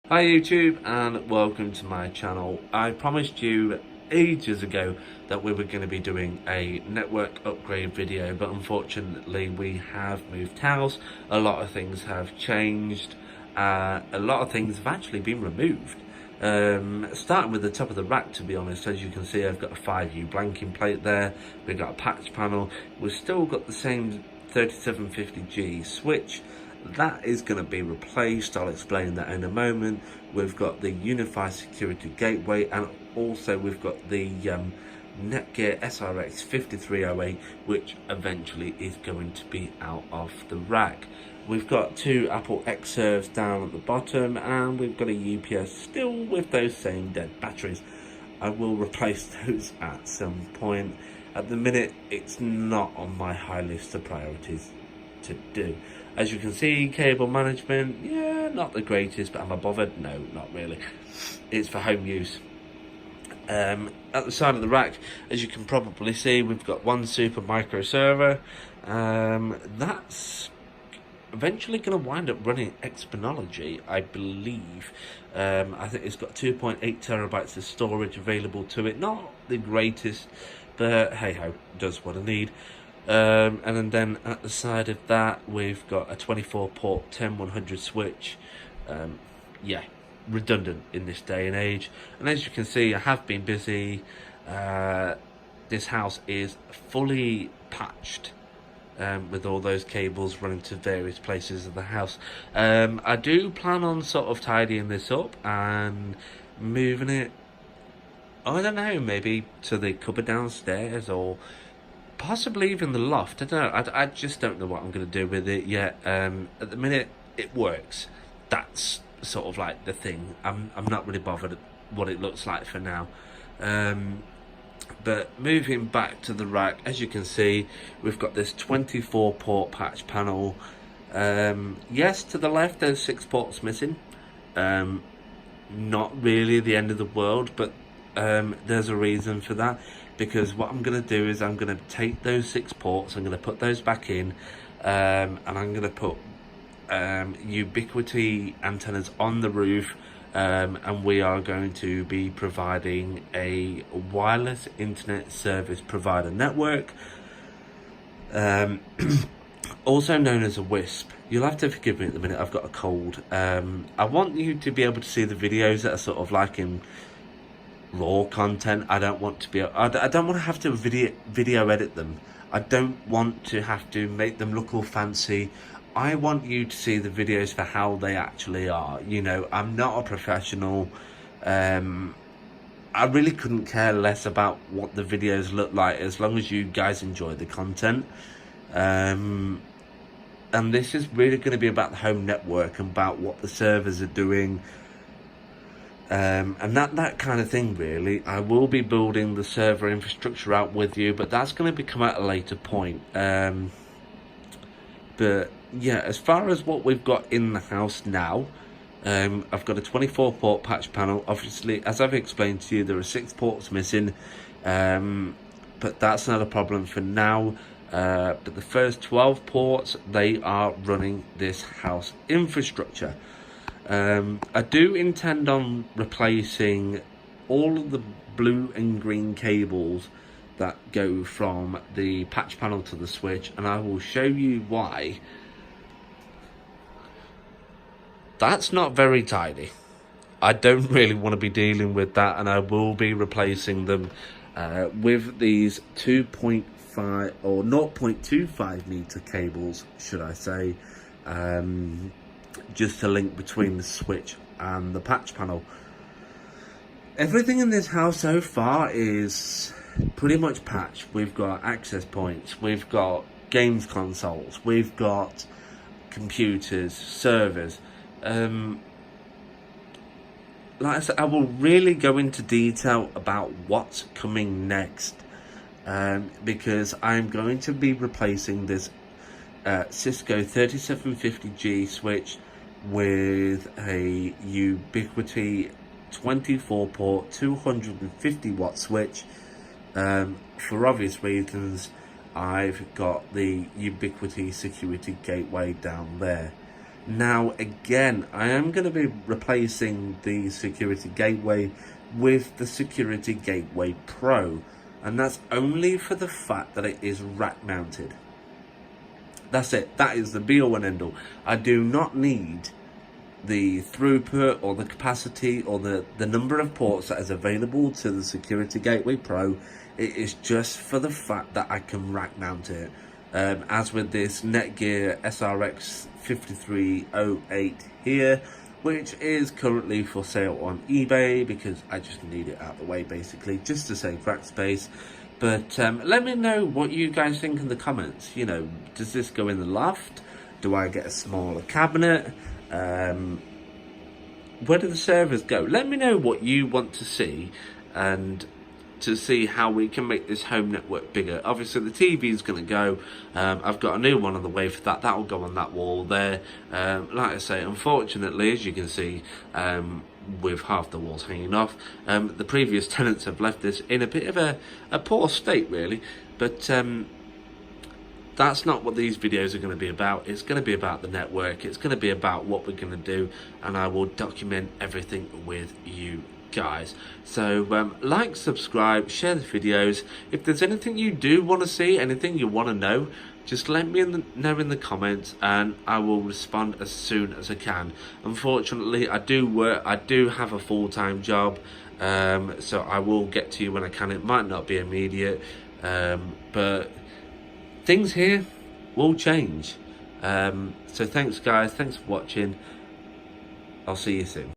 Hi YouTube and welcome to my channel. I promised you ages ago that we were going to be doing a network upgrade video, but unfortunately we have moved house. A lot of things have changed. A lot of things have actually been removed. Starting with the top of the rack, to be honest. As you can see, I've got a 5U blanking plate there. We've got a patch panel. We've still got the same 3750G switch. That is going to be replaced. I'll explain that in a moment. We've got the Unified Security Gateway, and also we've got the Netgear SRX 5308, which eventually is going to be out of the rack. We've got two Apple X-Serves down at the bottom, and we've got a UPS still with those same dead batteries. I will replace those at some point. At the minute, it's not on my high list of priorities to do. As you can see, cable management, yeah, not the greatest, but am I bothered? No, not really. It's for home use. At the side of the rack, as you can probably see, we've got one super micro server. That's eventually going to wind up running Exponology, I believe. I think it's got 2.8 terabytes of storage available to it. Not the greatest, but hey ho, does what I need. And then at the side of that, we've got a 24 port 10100 switch. Yeah, redundant in this day and age. And as you can see, I have been busy. This house is fully patched. With all those cables running to various places of the house. I do plan on sort of tidying this up and moving it, I don't know, maybe to the cupboard downstairs or possibly even the loft. I don't know. I just don't know what I'm going to do with it yet. At the minute, it works. That's sort of like the thing. I'm not really bothered at what it looks like for now. But moving back to the rack, as you can see, we've got this 24 port patch panel. Yes, to the left there's 6 ports missing. Not really the end of the world, but there's a reason for that, because what I'm going to do is I'm going to take those 6 ports, I'm going to put those back in, and I'm going to put Ubiquiti antennas on the roof. And we are going to be providing a wireless internet service provider network, also known as a WISP. You'll have to forgive me at the minute, I've got a cold. I want you to be able to see the videos that are sort of like in raw content. I don't want to be, I don't want to have to video edit them. I don't want to have to make them look all fancy. I want you to see the videos for how they actually are. You know, I'm not a professional. I really couldn't care less about what the videos look like as long as you guys enjoy the content. And this is really going to be about the home network and about what the servers are doing. And that kind of thing, really. I will be building the server infrastructure out with you, but that's going to come at a later point. But yeah, as far as what we've got in the house now, I've got a 24 port patch panel. Obviously, as I've explained to you, there are 6 ports missing, but that's not a problem for now. But the first 12 ports, they are running this house infrastructure. I do intend on replacing all of the blue and green cables that go from the patch panel to the switch, and I will show you why. That's not very tidy. I don't really want to be dealing with that, and I will be replacing them with these 2.5 or 0.25 meter cables, should I say, just to link between the switch and the patch panel. Everything in this house so far is pretty much patched. We've got access points, we've got games consoles, we've got computers, servers. Like I said, I will really go into detail about what's coming next, because I'm going to be replacing this Cisco 3750G switch with a Ubiquiti 24 port 250 watt switch. For obvious reasons, I've got the Ubiquiti security gateway down there. Now again, I am going to be replacing the Security Gateway with the Security Gateway Pro, and that's only for the fact that it is rack mounted. That's it. That is the be all and end all. I do not need the throughput or the capacity or the number of ports that is available to the Security Gateway Pro. It is just for the fact that I can rack mount it. As with this Netgear SRX 5308 here, which is currently for sale on eBay because I just need it out of the way basically, just to save rack space. But let me know what you guys think in the comments. You know, does this go in the loft? Do I get a smaller cabinet? Where do the servers go? Let me know what you want to see, and to see how we can make this home network bigger. Obviously the TV is going to go. I've got a new one on the way for that. That will go on that wall there. Like I say, unfortunately, as you can see, with half the walls hanging off, the previous tenants have left this in a bit of a poor state really. But that's not what these videos are going to be about. It's going to be about the network. It's going to be about what we're going to do, and I will document everything with you guys. So like, subscribe, share the videos. If there's anything you do want to see, anything you want to know, just let me know in the comments, and I will respond as soon as I can. Unfortunately, I do have a full-time job, so I will get to you when I can. It might not be immediate, but things here will change. So thanks guys, thanks for watching. I'll see you soon.